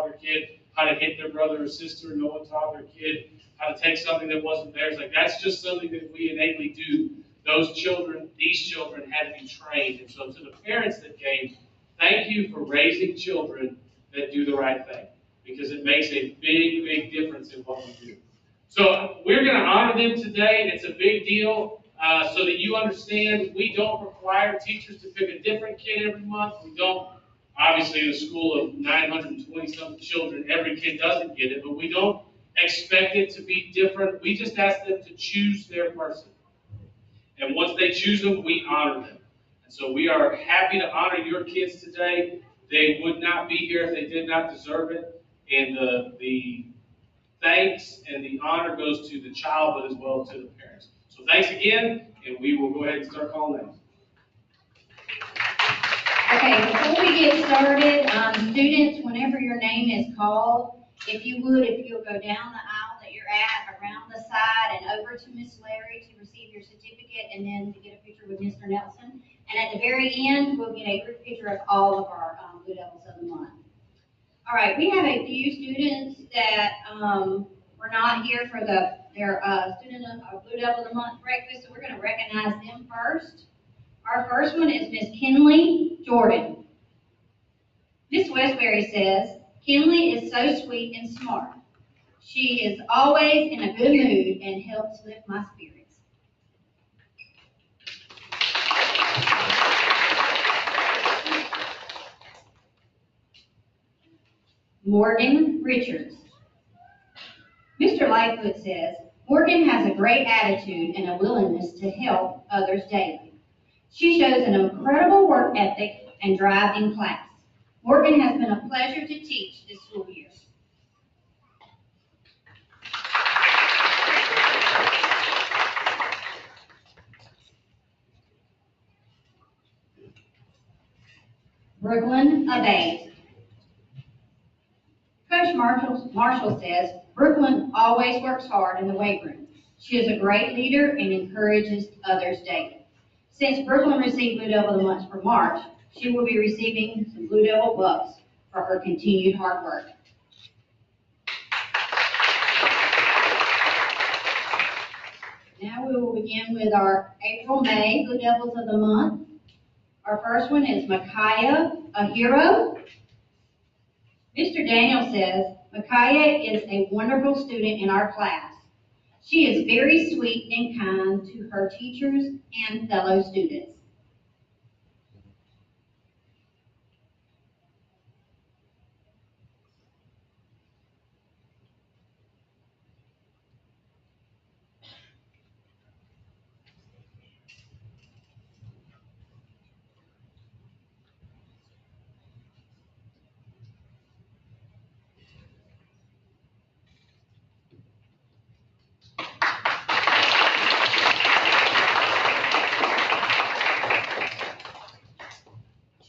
taught their kid how to hit their brother or sister. No one taught their kid how to take something that wasn't theirs. Like, that's just something that we innately do. These children had to be trained. And so to the parents that came, thank you for raising children that do the right thing, because it makes a big, big difference in what we do. So we're going to honor them today. It's a big deal, so that you understand we don't require teachers to pick a different kid every month. We don't. Obviously, in a school of 920-something children, every kid doesn't get it, but we don't expect it to be different. We just ask them to choose their person. And once they choose them, we honor them. And so we are happy to honor your kids today. They would not be here if they did not deserve it. And the thanks and the honor goes to the child, but as well to the parents. So thanks again, and we will go ahead and start calling names. Okay, before we get started, students, whenever your name is called, if you'll go down the aisle that you're at, around the side, and over to Miss Larry to receive your certificate, and then to get a picture with Mr. Nelson. And at the very end, we'll get a group picture of all of our Blue Devils of the month. All right, we have a few students that were not here for their student of Blue Devil of the Month breakfast, so we're going to recognize them first. Our first one is Miss Kinley Jordan. Miss Westbury says, Kinley is so sweet and smart. She is always in a good mood and helps lift my spirits. Morgan Richards. Mr. Lightfoot says, Morgan has a great attitude and a willingness to help others daily. She shows an incredible work ethic and drive in class. Morgan has been a pleasure to teach this school year. Brooklyn Abate. Coach Marshall says, Brooklyn always works hard in the weight room. She is a great leader and encourages others daily. Since Brooklyn received Blue Devil of the Month for March, she will be receiving some Blue Devil bucks for her continued hard work. Now we will begin with our April-May Blue Devils of the Month. Our first one is Micaiah Ahiro. Mr. Daniel says, Micaiah is a wonderful student in our class. She is very sweet and kind to her teachers and fellow students.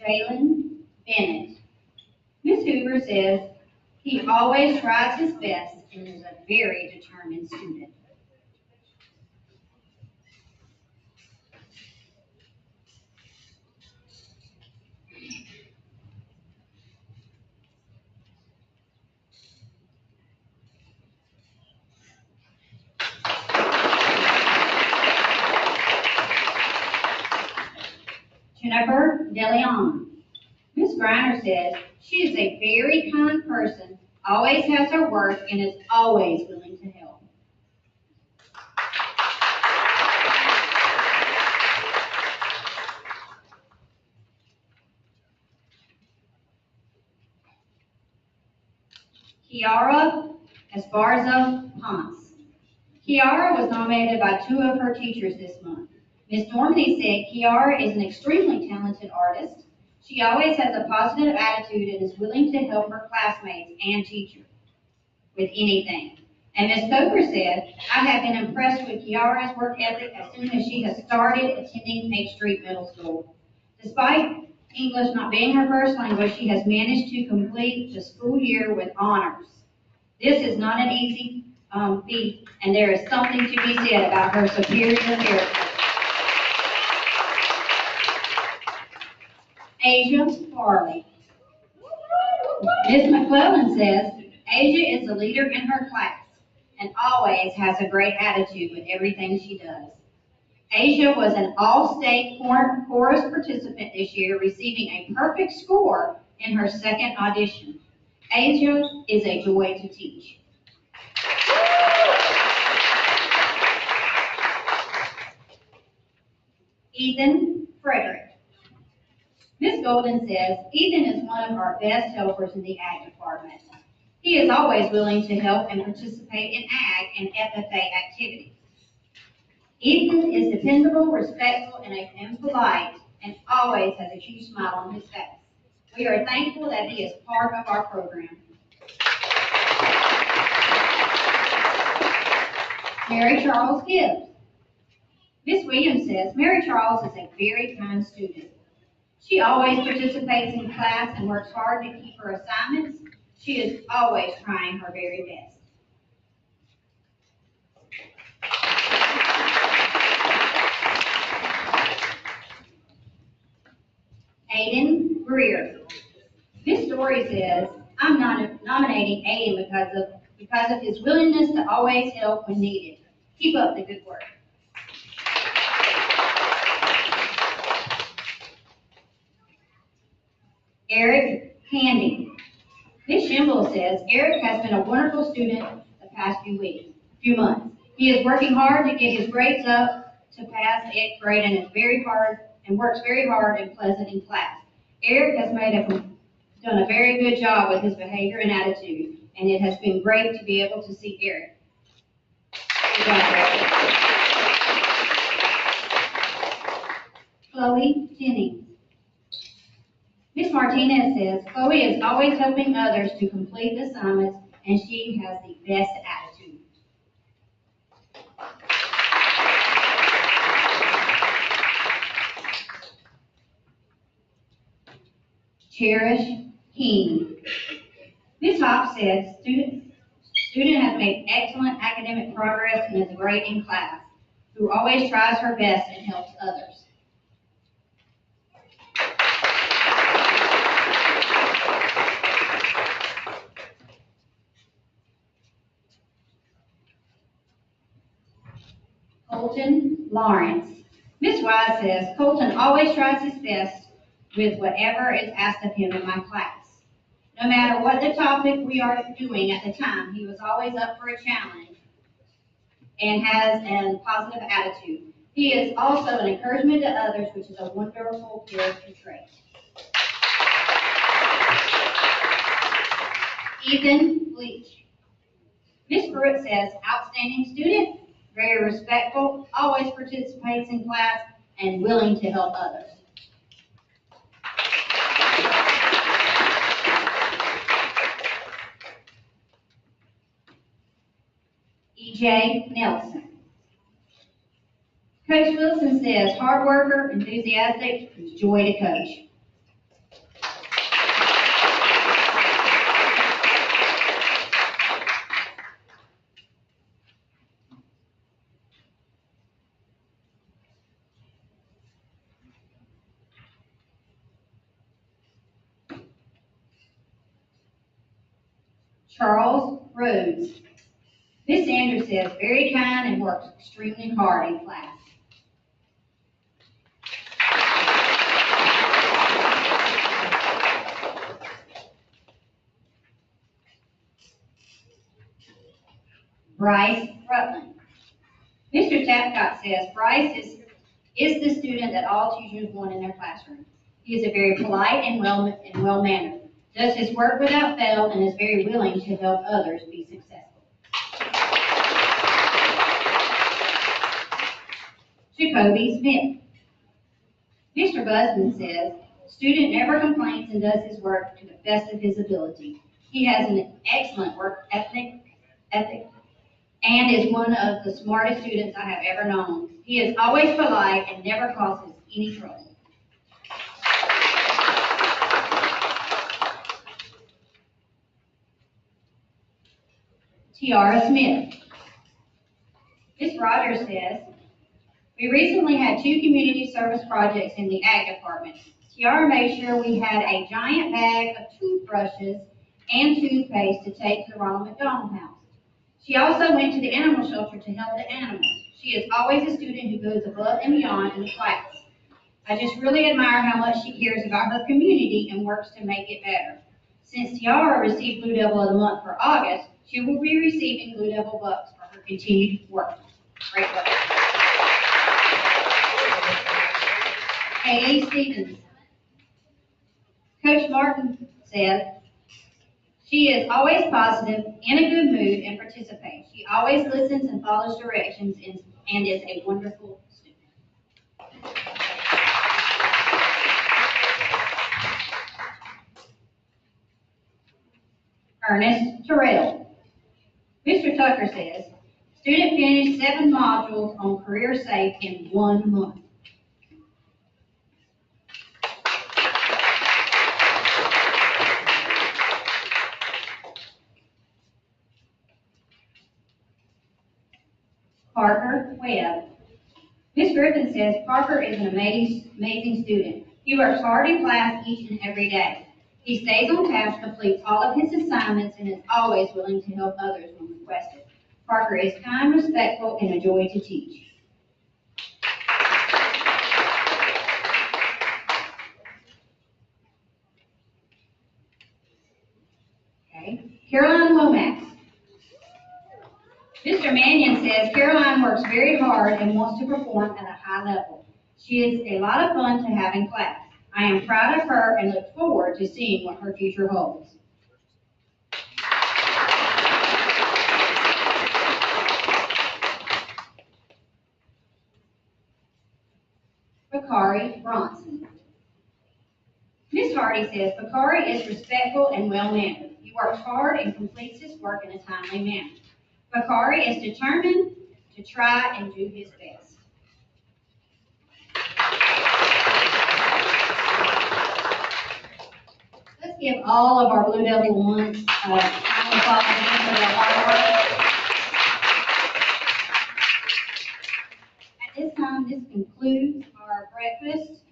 Jalen Bennett. Miss Hoover says, he always tries his best and is a very determined student. Jennifer DeLeon. Miss Griner says, she is a very kind person, always has her work, and is always willing to help. Kiara Esparza Ponce. Kiara was nominated by 2 of her teachers this month. Ms. Normandy said Kiara is an extremely talented artist. She always has a positive attitude and is willing to help her classmates and teachers with anything. And Ms. Coker said, I have been impressed with Kiara's work ethic as soon as she has started attending H Street Middle School. Despite English not being her first language, she has managed to complete the school year with honors. This is not an easy feat, and there is something to be said about her superior character. Asia Farley. Ms. McClellan says, Asia is a leader in her class and always has a great attitude with everything she does. Asia was an all-state chorus participant this year, receiving a perfect score in her second audition. Asia is a joy to teach. Ethan Frederick. Ms. Golden says, Ethan is one of our best helpers in the ag department. He is always willing to help and participate in ag and FFA activities. Ethan is dependable, respectful, and polite, and always has a huge smile on his face. We are thankful that he is part of our program. Mary Charles Gibbs. Ms. Williams says, Mary Charles is a very kind student. She always participates in class and works hard to keep her assignments. She is always trying her very best. Aiden Greer. This story says, I'm nominating Aiden because of his willingness to always help when needed. Keep up the good work. Eric Handy. Ms. Schimble says, Eric has been a wonderful student the past few months. He is working hard to get his grades up to pass the 8th grade and works very hard and pleasant in class. Eric has done a very good job with his behavior and attitude, and it has been great to be able to see Eric. Good job, Eric. Chloe Jennings. Ms. Martinez says, Chloe is always helping others to complete the assignments, and she has the best attitude. Cherish King. Ms. Hawk says, student has made excellent academic progress and is great in class, who always tries her best and helps others. Colton Lawrence. Ms. Wise says, Colton always tries his best with whatever is asked of him in my class. No matter what the topic we are doing at the time, he was always up for a challenge and has a positive attitude. He is also an encouragement to others, which is a wonderful character trait. Ethan Leach. Ms. Pruitt says, outstanding student, very respectful, always participates in class, and willing to help others. E.J. Nelson. Coach Wilson says, hard worker, enthusiastic, joy to coach. Charles Rhodes. Miss Sanders says, very kind and works extremely hard in class. Bryce Rutland. Mr. Tapcott says, Bryce is the student that all teachers want in their classroom. He is a very polite and well-mannered, does his work without fail, and is very willing to help others be successful. Jacoby Smith. Mr. Busman says, student never complains and does his work to the best of his ability. He has an excellent work ethic, and is one of the smartest students I have ever known. He is always polite and never causes any trouble. Tiara Smith. Ms. Rogers says, we recently had 2 community service projects in the ag department. Tiara made sure we had a giant bag of toothbrushes and toothpaste to take to the Ronald McDonald House. She also went to the animal shelter to help the animals. She is always a student who goes above and beyond in the class. I just really admire how much she cares about her community and works to make it better. Since Tiara received Blue Devil of the Month for August, she will be receiving Blue Devil bucks for her continued work. Great work. Haley Stevens. Coach Martin said, she is always positive, in a good mood, and participates. She always listens and follows directions and is a wonderful student. Ernest Terrell. Mr. Tucker says, student finished 7 modules on Career Safe in 1 month. Parker Webb. Ms. Griffin says Parker is an amazing student. He works hard in class each and every day. He stays on task, completes all of his assignments, and is always willing to help others when requested. Parker is kind, respectful, and a joy to teach. Okay. Caroline Lomax. Mr. Mannion says Caroline works very hard and wants to perform at a high level. She is a lot of fun to have in class. I am proud of her and look forward to seeing what her future holds. Bakari Bronson. Ms. Hardy says Bakari is respectful and well-mannered. He works hard and completes his work in a timely manner. Bakari is determined to try and do his best. Let's give all of our Blue Devil ones a round of applause again for their hard work. At this time, this concludes our breakfast.